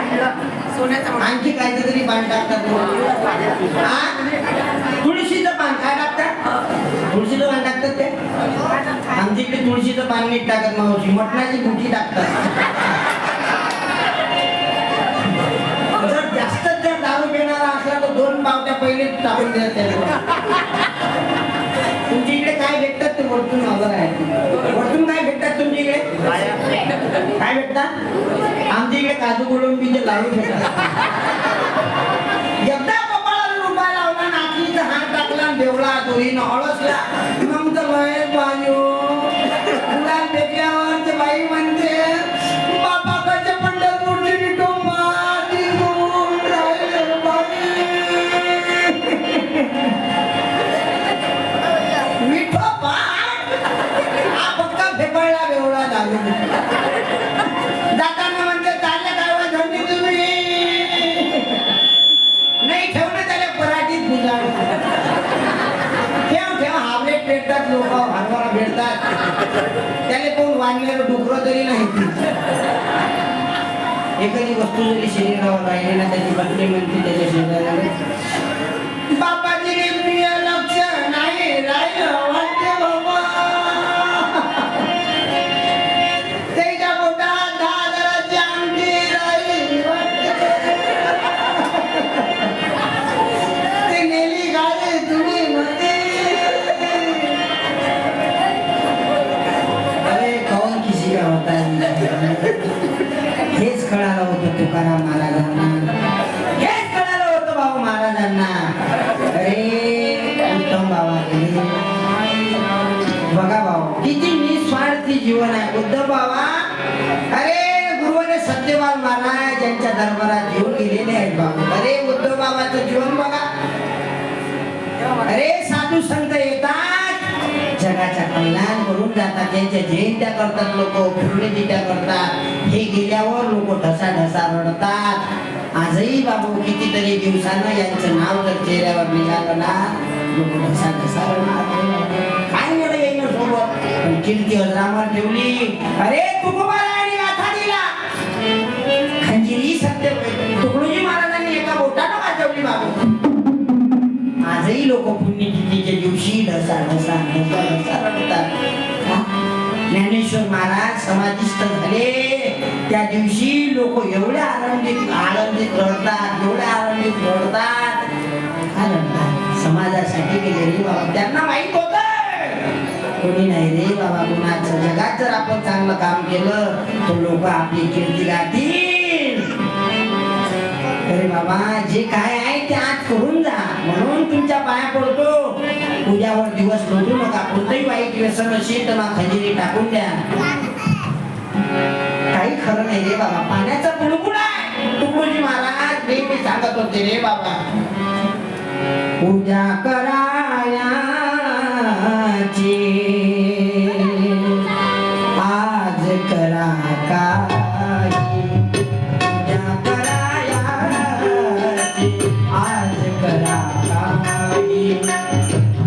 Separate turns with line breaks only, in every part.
आणखी काहीतरी पान टाकतात. तुळशीचं पान काय टाकतात? तुळशीचं पान टाकतात ते. आमच्या इकडे तुळशीचं पान नीट टाकत मावशी, मटणाची गुठी टाकतात. जर जास्त जर दारू पिणारा असला तर 2 पावट्या पहिले टाकून द्या त्याला. तुमच्या इकडे काय भेटतात ते वरतून हवं आहे. वरतून काय भेटतात तुमच्या इकडे? काय भेटतात? आमच्या इकडे काजू गोडंबीचे लाडू भेटतात. एकदा कपाळाला रुपया लावला, नाचणीचा हात टाकला, देवळा दोरीनं अळसला, मग तर लय पाणी उडाल फेकल्यावर ते बाई म्हणते, बाबा कशा पंढरपूरची विठोबा निघून राहिले बाई. विठोबा हा पक्का फेकळला बेवळा झालो. जाताना म्हणते, चालले काय वा झंडी तुम्ही? नाही ठेवणं त्याला पराठीत बुजाड. ठेव हावलेट भेटतात, लोक हरभरा भेटतात, त्याला कोण वाढलेलं डुकरं तरी नाही. एखादी वस्तू जरी शरीरावर राहिली ना, त्याची बदली म्हणते त्याच्या शरीराला. बाबाजी लक्ष नाही राहिलं वाटते बाबा. त्याच्या पोटात 10,000ची अंगठी राहिली वाटते. ते नेली गाडी तुम्ही मध्ये. अरे कौन किसी का होता है. हेच कळालं होतं तुकाराम महाराजांना, हेच कळालं होतं बाबा महाराजांना. अरे उत्तम बाबा, बघा भाऊ किती निस्वार्थी जीवन आहे उद्धव बाबा. अरे गुरुने सत्यवान महाराज यांच्या दरबारात घेऊन गेलेले आहेत बाबा. अरे उद्धव बाबाचं जीवन बघा. अरे साधू संत येतात, जगाचा कल्याण करून जातात, त्यांच्या जयंत्या करतात, लोक पुण्यतिथ्या करतात. हे गेल्यावर लोक ढसा ढसा रडतात. आजही बाबू कितीतरी दिवसानं यांचं नाव जर चेहऱ्यावर निघालं ना, लोक ढसा ढसा रडतात. काय एवढं येईन सोबत, पण कीर्ती अजरामर ठेवली. अरे तुकोबारायांनी गाथा दिला, खंजिरी सत्य तुकडोजी महाराजांनी एका बोटानं वाजवली बाबू. आजही लोक पुण्यतिथीच्या दिवशी ढसा ढसा ढसा ढसा रडतात. ज्ञानेश्वर महाराज समाधिस्थ झाले त्या दिवशी लोक एवढे आनंदित रडतात, एवढे आनंदित रडतात. का रडतात? समाजासाठी गेलेली बाबा. त्यांना माहित होत कोणी नाही रे बाबा कुणाचं. जगात जर आपण चांगलं काम केलं तर लोक आपली कीर्ती गातील. अरे बाबा जे काय आहे ते आज करून जा, म्हणून तुमच्या पाया पडतो. उद्यावर दिवस लोटू नका. कोणतंही वाईट व्यसन असेल तर मग खजिरी टाकून द्या. काही खरं नाही रे बाबा. पाण्याचा बुडबुड आहे. तुकडोजी महाराज नेहमी सांगत होते रे बाबा, पूजा करायाची आज करा काही. पूजा करायाची आज करा काही.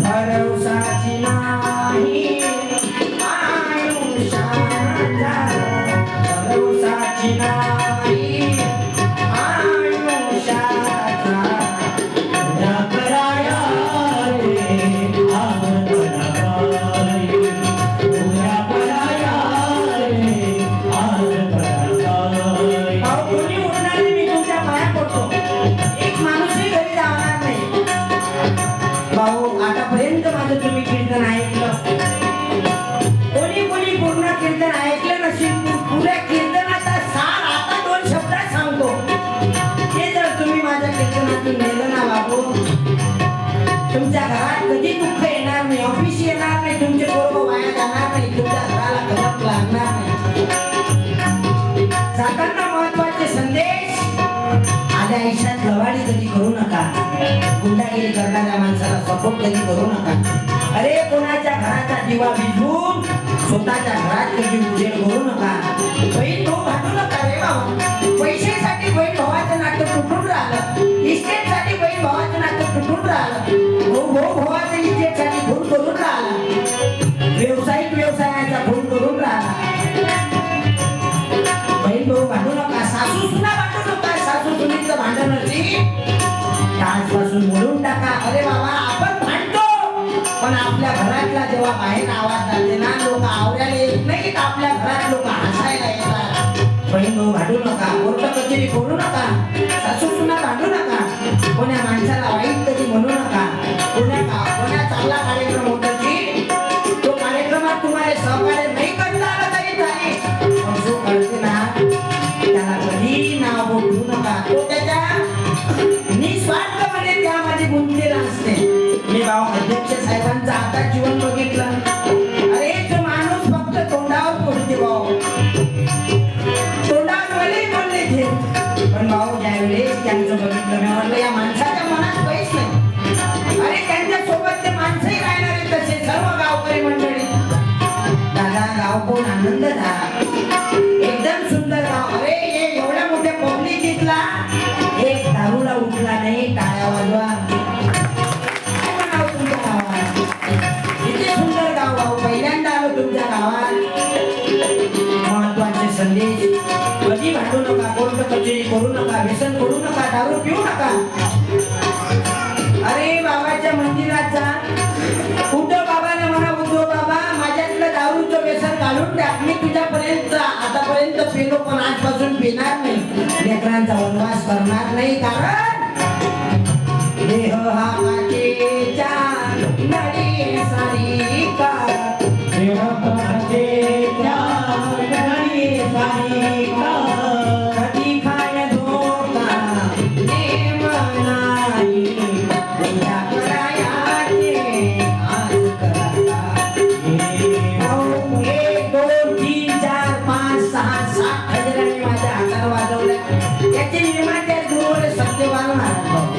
भरवसाची नाही आयुष्याचा, भरवसाची नाही आयुष्याचा. पूजा कराया रे आज करा काही. पूजा कराया रे आज करा काही. कोणी उठणार नाही, मी तुमच्या पाया पडतो. एक माणूसही घरी जाणार नाही. भाऊ आतापर्यंत माझं तुम्ही कीर्तन ऐकलं, कोणी कोणी पूर्ण कीर्तन ऐकलं नसेल. पुऱ्या कीर्तनाचा सार आता 2 शब्दात सांगतो. ते जर तुम्ही माझ्या कीर्तनातून नेलं ना बाबू, तुमच्या घरात कधी दुःख येणार नाही, ऑफिस येणार नाही, तुमचे पोरं वाया जाणार नाही, तुमच्या घराला कदम लागणार नाही. जाताना महत्वाचे संदेश. आल्या आयुष्यात लवाडी कधी करू नका. गुंडागिरी करणाऱ्या माणसाला सपोर्ट कधी करू नका. अरे कोणाच्या घराचा दिवा विझून स्वतःच्या घरात कधी उजेड करू नका. बहीण भाऊ भांडू नका रे बाबा. पैशासाठी बहीण भावाचं नातं तुटून राहिलं, इस्टेटसाठी बहीण भावाचं नातं तुटून राहिलं, भाऊ भावाचं इस्टेटसाठी खून करून राहिला, व्यावसायिक व्यवसायाचा खून करून राहिला. बहीण भाऊ भांडू नका, सासू सुना भांडू नका, कचेरी करू नका, सासू सुना भांडू नका, कोण्या माणसाला वाईट कधी म्हणू नका. कोण्या चांगला कार्यक्रम होता की तो कार्यक्रमात तुम्हाला सहकार्य नाही करता आलं तरी चालेल, पण जो करते ना त्याला कधी नाव बोलू नका. तो त्याच्या निस्वार्थपणे त्यामध्ये गुंतलेला असते. मी भाऊ अध्यक्ष साहेबांचं आता जीवन बघितलं. अरे तो माणूस फक्त तोंडावर बोलते भाऊ, तोंडावर बोलले ते, पण भाऊ ज्यावेळेस त्यांचं बघितलं मी म्हटलं या माणसाच्या मनात काहीच नाही. अरे त्यांच्या सोबत ते माणसंही राहणार आहेत तसे सर्व गावकरी मंडळी. दादा गाव कोण आनंद झाला, एकदम सुंदर गाव. अरे एवढ्या मोठ्या पब्लिकीतला एक दारूला उठला नाही, टाळ्या वाजवा. काय नाव तुमच्या गावात? इथे सुंदर गाव भाऊ, पहिल्यांदा आलो तुमच्या गावात. महत्वाचे संदेश, कधी भांडू नका, कोर्ट कचेरी करू नका, व्यसन करू नका, दारू पिऊ नका. अरे बाबाच्या मंदिरात जा, उद्धव बाबाने म्हणा उद्धव बाबा माझ्यातलं दारूचं व्यसन काढून टाक, मी तुझ्यापर्यंत आतापर्यंत पिलो पण आजपासून पिणार नाही, लेकरांचा वनवास करणार नाही. कारण देह हा काचेच्या नळी सारिका, देह काचेच्या नळी सारिका, कधी खाय धोका नेम नाही, उद्या करायाचे आज करता. 1 2 3 4 5 6 7 हजारांनी माझ्या हाताला वाजवलं. याचे निर्माते गुरुवर सत्यपाल महाराज.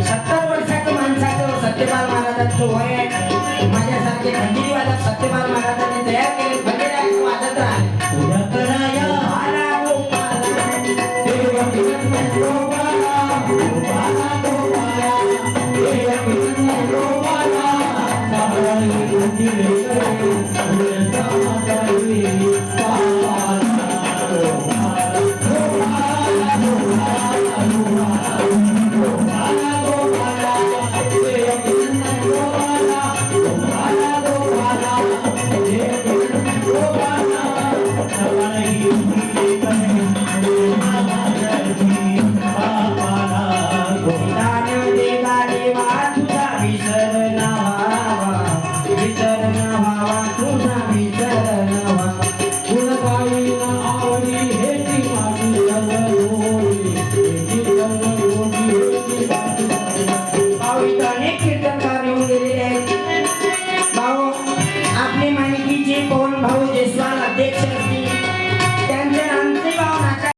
70 वर्षाचं माणसाचं सत्यपाल महाराजांचं वय आहे. माझ्यासारखे खंडीरी वादक सत्यपाल महाराजांनी तयार केले, भंडेरायचं वाजत राहिले. उद्या कराया भाला गोपाला, देव कृष्ण गोपाला, गोपाला गोपाला, देव कृष्ण गोपाला, सावळी गुंजिले करे, उलटा मातारी गोपाला, गोपाला, गोपाला, गोपाला, गोपाला, देव कृष्ण गोपाला, गोपाला, गोपाला, देव कृष्ण गोपाला, सावळी गुंजिले करे, उलटा मातारी गोपाला, गोविंदाने देवा देवा तुझा विसर न व्हावा, विसर न व्हावा, तुझा विसर न व्हावा. गुणगायी न आवडी हेची माझी सर्वोरी, हेची सर्वोरी, हेची माझी सर्वोरी. भाऊ इथं अनेक कीर्तनकार येऊन गेलेले आहेत. भाऊ आपले माणिकीचे पवन भाऊ जयस्वाल अध्यक्ष असतील,